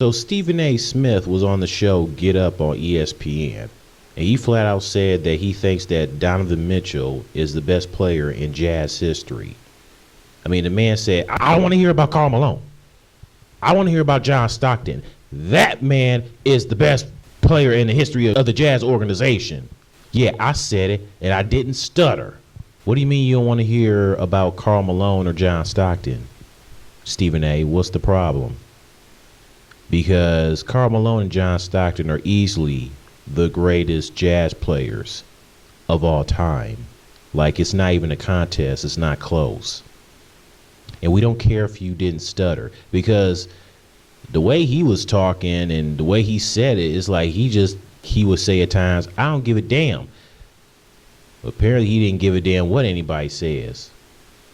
So Stephen A. Smith was on the show Get Up on ESPN, and he flat out said that he thinks that Donovan Mitchell is the best player in Jazz history. I mean, the man said, I don't want to hear about Karl Malone. I want to hear about John Stockton. That man is the best player in the history of the Jazz organization. Yeah, I said it, and I didn't stutter. What do you mean you don't want to hear about Karl Malone or John Stockton? Stephen A., what's the problem? Because Karl Malone and John Stockton are easily the greatest Jazz players of all time. Like, it's not even a contest. It's not close. And we don't care if you didn't stutter, because the way he was talking and the way he said it is like he would say at times, I don't give a damn. Apparently he didn't give a damn what anybody says.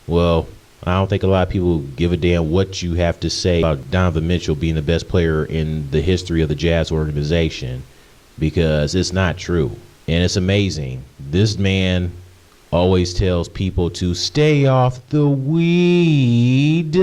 Well, I don't think a lot of people give a damn what you have to say about Donovan Mitchell being the best player in the history of the Jazz organization, because it's not true. And it's amazing. This man always tells people to stay off the weed,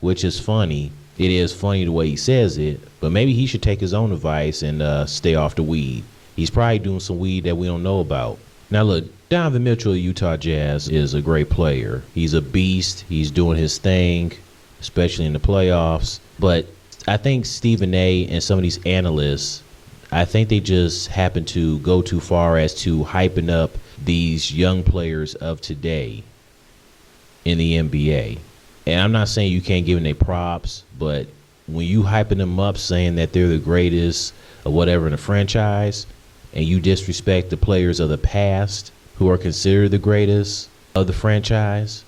which is funny. It is funny the way he says it, but maybe he should take his own advice and stay off the weed. He's probably doing some weed that we don't know about. Now look, Donovan Mitchell of Utah Jazz is a great player. He's a beast. He's doing his thing, especially in the playoffs. But I think Stephen A. and some of these analysts, I think they just happen to go too far as to hyping up these young players of today in the NBA. And I'm not saying you can't give them their props, but when you hyping them up saying that they're the greatest or whatever in the franchise, and you disrespect the players of the past who are considered the greatest of the franchise,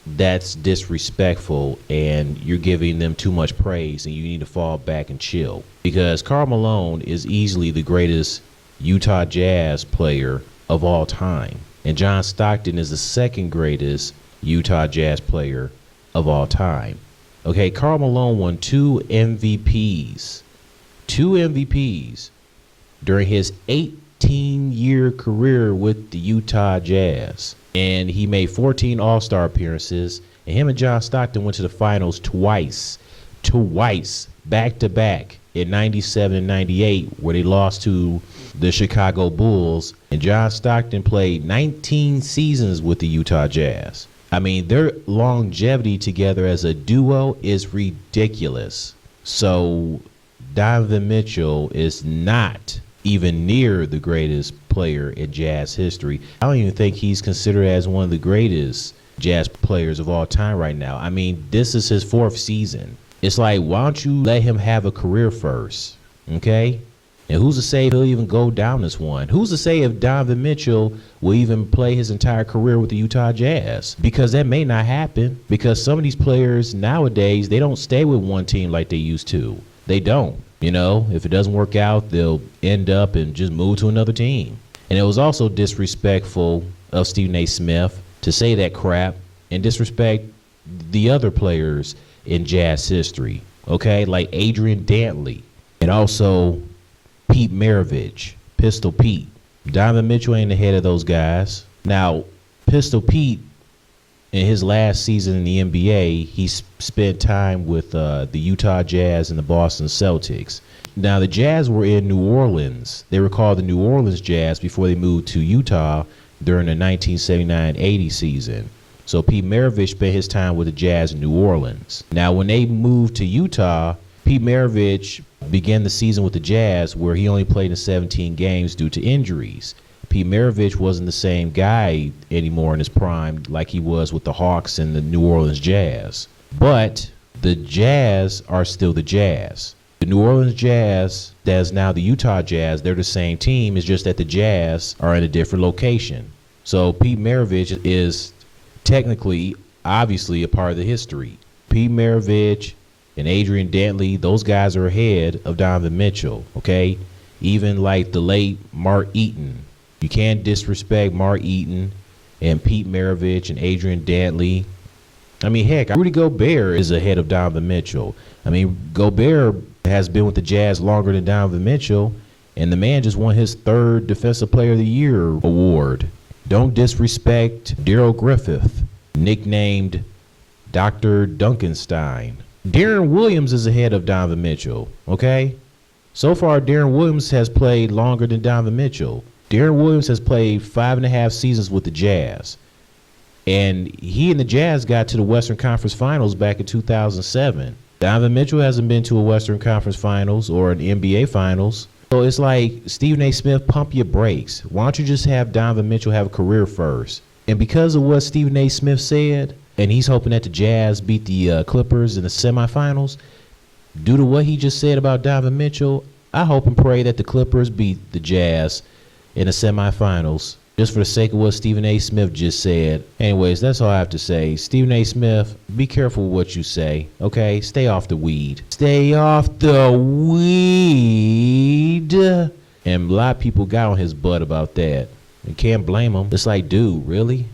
that's disrespectful, and you're giving them too much praise, and you need to fall back and chill. Because Karl Malone is easily the greatest Utah Jazz player of all time, and John Stockton is the second greatest Utah Jazz player of all time. Okay, Karl Malone won two MVPs during his 18-year career with the Utah Jazz. And he made 14 All-Star appearances, and him and John Stockton went to the finals twice, back-to-back, in 97 and 98, where they lost to the Chicago Bulls, and John Stockton played 19 seasons with the Utah Jazz. I mean, their longevity together as a duo is ridiculous. So Donovan Mitchell is not even near the greatest player in Jazz history. I don't even think he's considered as one of the greatest Jazz players of all time right now. I mean, this is his fourth season. It's like, why don't you let him have a career first, okay? And who's to say he'll even go down this one? Who's to say if Donovan Mitchell will even play his entire career with the Utah Jazz? Because that may not happen, because some of these players nowadays, they don't stay with one team like they used to. They don't. You know, if it doesn't work out, they'll end up and just move to another team. And it was also disrespectful of Stephen A. Smith to say that crap and disrespect the other players in Jazz history, okay, like Adrian Dantley and also Pete Maravich, Pistol Pete. Donovan Mitchell ain't ahead of those guys. Now, Pistol Pete, in his last season in the NBA, he spent time with the Utah Jazz and the Boston Celtics. Now, the Jazz were in New Orleans. They were called the New Orleans Jazz before they moved to Utah during the 1979-80 season. So Pete Maravich spent his time with the Jazz in New Orleans. Now, when they moved to Utah, Pete Maravich began the season with the Jazz, where he only played in 17 games due to injuries. Pete Maravich wasn't the same guy anymore in his prime like he was with the Hawks and the New Orleans Jazz. But the Jazz are still the Jazz. The New Orleans Jazz, that's now the Utah Jazz, they're the same team. It's just that the Jazz are in a different location. So Pete Maravich is technically, obviously, a part of the history. Pete Maravich and Adrian Dantley, those guys are ahead of Donovan Mitchell, okay? Even like the late Mark Eaton. You can't disrespect Mark Eaton and Pete Maravich and Adrian Dantley. I mean, heck, Rudy Gobert is ahead of Donovan Mitchell. I mean, Gobert has been with the Jazz longer than Donovan Mitchell, and the man just won his third Defensive Player of the Year award. Don't disrespect Daryl Griffith, nicknamed Dr. Duncanstein. Darren Williams is ahead of Donovan Mitchell, okay? So far, Darren Williams has played longer than Donovan Mitchell. Darren Williams has played 5.5 seasons with the Jazz. And he and the Jazz got to the Western Conference Finals back in 2007. Donovan Mitchell hasn't been to a Western Conference Finals or an NBA Finals. So it's like, Stephen A. Smith, pump your brakes. Why don't you just have Donovan Mitchell have a career first? And because of what Stephen A. Smith said, and he's hoping that the Jazz beat the Clippers in the semifinals, due to what he just said about Donovan Mitchell, I hope and pray that the Clippers beat the Jazz in the semifinals, just for the sake of what Stephen A. Smith just said. Anyways, that's all I have to say. Stephen A. Smith, be careful what you say, okay? Stay off the weed. Stay off the weed. And a lot of people got on his butt about that. And can't blame him. It's like, dude, really?